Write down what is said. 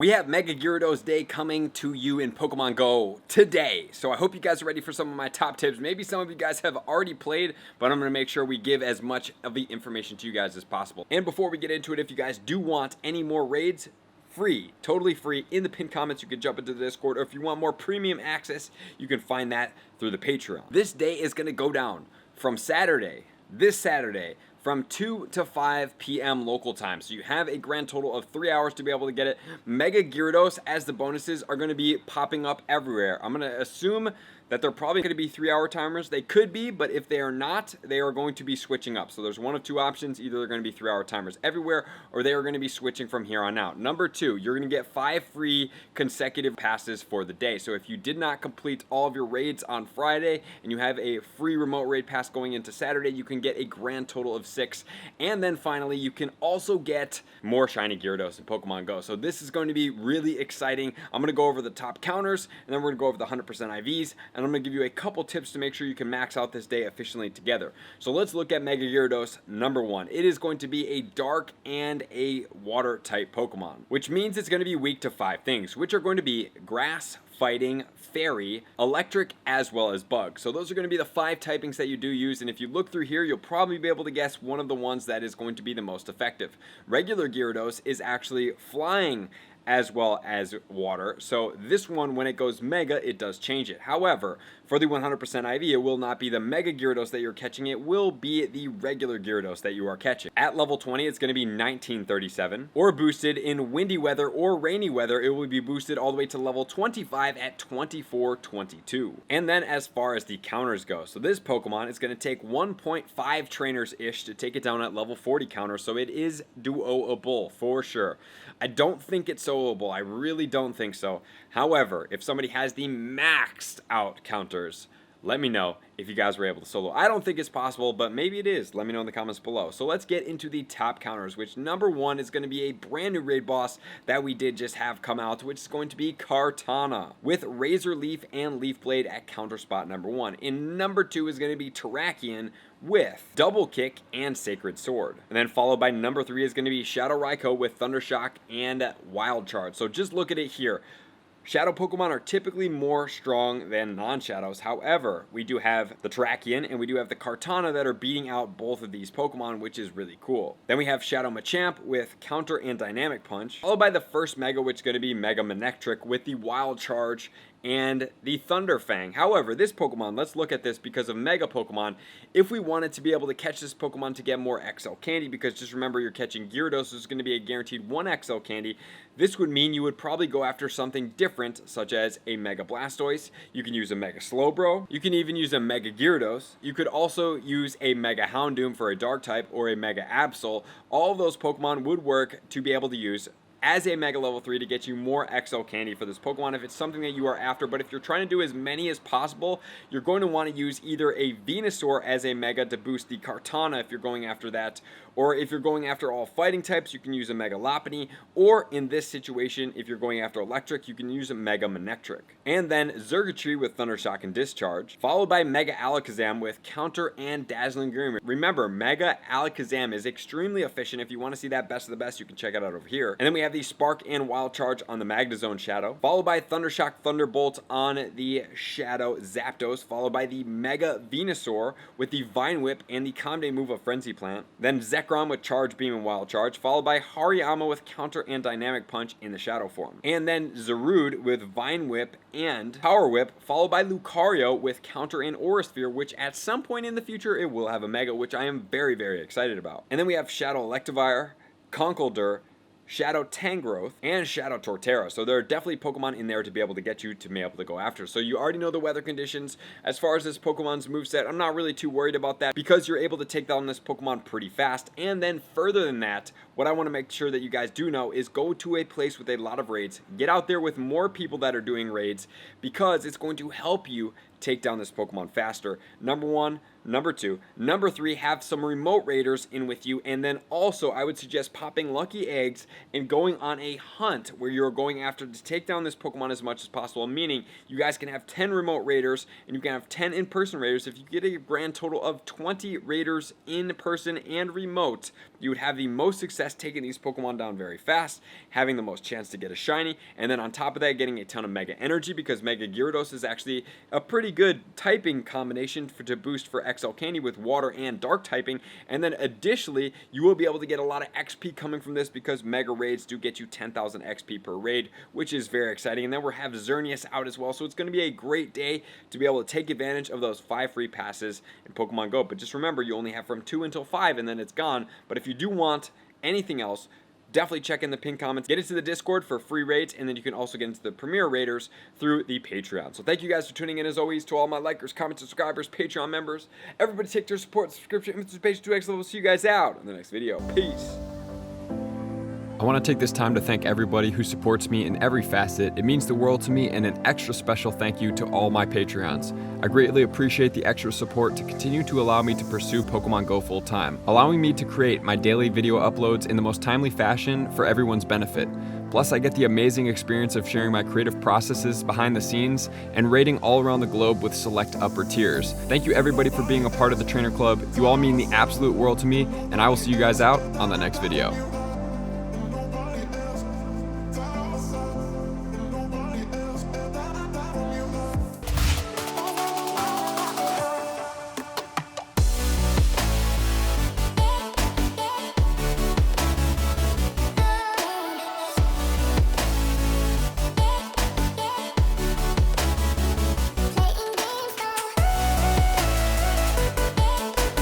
We have Mega Gyarados Day coming to you in Pokemon Go today. So I hope you guys are ready for some of my top tips. Maybe some of you guys have already played, but I'm going to make sure we give as much of the information to you guys as possible. And before we get into it, if you guys do want any more raids, free, totally free, in the pinned comments, you can jump into the Discord, or if you want more premium access, you can find that through the Patreon. This day is going to go down from this Saturday, from 2 to 5 p.m. local time. So you have a grand total of 3 hours to be able to get it. Mega Gyarados, as the bonuses, are going to be popping up everywhere. I'm going to assume that they're probably going to be 3-hour timers. They could be, but if they are not, they are going to be switching up. So there's one of two options. Either they're going to be 3-hour timers everywhere, or they are going to be switching from here on out. Number 2, you're going to get 5 free consecutive passes for the day. So if you did not complete all of your raids on Friday, and you have a free remote raid pass going into Saturday, you can get a grand total of 6. And then finally, you can also get more shiny Gyarados in Pokemon Go. So this is going to be really exciting. I'm going to go over the top counters, and then we're going to go over the 100% IVs, and I'm going to give you a couple tips to make sure you can max out this day efficiently together. So let's look at Mega Gyarados number 1. It is going to be a dark and a water type Pokemon, which means it's going to be weak to 5 things, which are going to be grass, fighting, fairy, electric, as well as bug. So those are going to be the 5 typings that you do use, and if you look through here, you'll probably be able to guess one of the ones that is going to be the most effective. Regular Gyarados is actually flying as well as water. So this one, when it goes Mega, it does change it. However, for the 100% IV, it will not be the Mega Gyarados that you're catching. It will be the regular Gyarados that you are catching. At level 20, it's going to be 1937. Or boosted in windy weather or rainy weather, it will be boosted all the way to level 25 at 2422. And then as far as the counters go, so this Pokemon is going to take 1.5 trainers-ish to take it down at level 40 counter. So it is doable for sure. I don't think it's soloable. I really don't think so. However, if somebody has the maxed out counters, let me know if you guys were able to solo. I don't think it's possible, but maybe it is. Let me know in the comments below. So let's get into the top counters, which number 1 is going to be a brand new raid boss that we did just have come out, which is going to be Kartana, with Razor Leaf and Leaf Blade at counter spot number 1. In number 2 is going to be Terrakion with Double Kick and Sacred Sword. And then followed by number 3 is going to be Shadow Raikou with Thunder Shock and Wild Charge. So just look at it here. Shadow Pokemon are typically more strong than non-shadows. However, we do have the Terrakion and we do have the Kartana that are beating out both of these Pokemon, which is really cool. Then we have Shadow Machamp with Counter and Dynamic Punch, followed by the first Mega, which is going to be Mega Manectric with the Wild Charge and the Thunder Fang. However, this Pokemon, let's look at this because of Mega Pokemon. If we wanted to be able to catch this Pokemon to get more XL candy, because just remember you're catching Gyarados, so it's going to be a guaranteed 1 XL candy, this would mean you would probably go after something different, such as a Mega Blastoise. You can use a Mega Slowbro. You can even use a Mega Gyarados. You could also use a Mega Houndoom for a Dark type or a Mega Absol. All of those Pokemon would work to be able to use as a Mega level 3 to get you more XL candy for this Pokemon if it's something that you are after. But if you're trying to do as many as possible, you're going to want to use either a Venusaur as a Mega to boost the Kartana if you're going after that, or if you're going after all fighting types, you can use a Mega Lopunny, or in this situation, if you're going after electric, you can use a Mega Manectric. And then Xurkitree with Thunder Shock and Discharge, followed by Mega Alakazam with Counter and Dazzling Gleam. Remember, Mega Alakazam is extremely efficient. If you want to see that best of the best, you can check it out over here. And then we have the Spark and Wild Charge on the Magnezone Shadow, followed by Thunder Shock Thunderbolt on the Shadow Zapdos, followed by the Mega Venusaur with the Vine Whip and the Calm Day move of Frenzy Plant, then Zekrom with Charge Beam and Wild Charge, followed by Hariyama with Counter and Dynamic Punch in the Shadow form, and then Zarude with Vine Whip and Power Whip, followed by Lucario with Counter and Aura Sphere, which at some point in the future it will have a Mega, which I am very, very excited about. And then we have Shadow Electivire, Conkeldurr, Shadow Tangrowth, and Shadow Torterra. So there are definitely Pokemon in there to be able to get you to be able to go after. So you already know the weather conditions. As far as this Pokemon's moveset, I'm not really too worried about that because you're able to take down this Pokemon pretty fast. And then further than that, what I want to make sure that you guys do know is go to a place with a lot of raids. Get out there with more people that are doing raids because it's going to help you take down this Pokemon faster. Number 1, Number 2. Number 3, have some remote raiders in with you, and then also I would suggest popping lucky eggs and going on a hunt where you're going after to take down this Pokemon as much as possible, meaning you guys can have 10 remote raiders and you can have 10 in-person raiders. If you get a grand total of 20 raiders in person and remote, you would have the most success taking these Pokemon down very fast, having the most chance to get a shiny, and then on top of that, getting a ton of Mega Energy, because Mega Gyarados is actually a pretty good typing combination to boost for XL Candy with water and dark typing. And then additionally, you will be able to get a lot of XP coming from this because Mega Raids do get you 10,000 XP per raid, which is very exciting. And then we'll have Xerneas out as well, so it's going to be a great day to be able to take advantage of those 5 free passes in Pokemon Go. But just remember, you only have from 2 until 5 and then it's gone. But if you do want anything else, definitely check in the pinned comments, get into the Discord for free raids, and then you can also get into the Premier Raiders through the Patreon. So thank you guys for tuning in as always, to all my likers, comments, subscribers, Patreon members. Everybody take their support, subscription, participation to X level. See you guys out in the next video. Peace. I want to take this time to thank everybody who supports me in every facet. It means the world to me, and an extra special thank you to all my Patreons. I greatly appreciate the extra support to continue to allow me to pursue Pokemon Go full time, allowing me to create my daily video uploads in the most timely fashion for everyone's benefit. Plus, I get the amazing experience of sharing my creative processes behind the scenes and raiding all around the globe with select upper tiers. Thank you everybody for being a part of the Trainer Club. You all mean the absolute world to me, and I will see you guys out on the next video.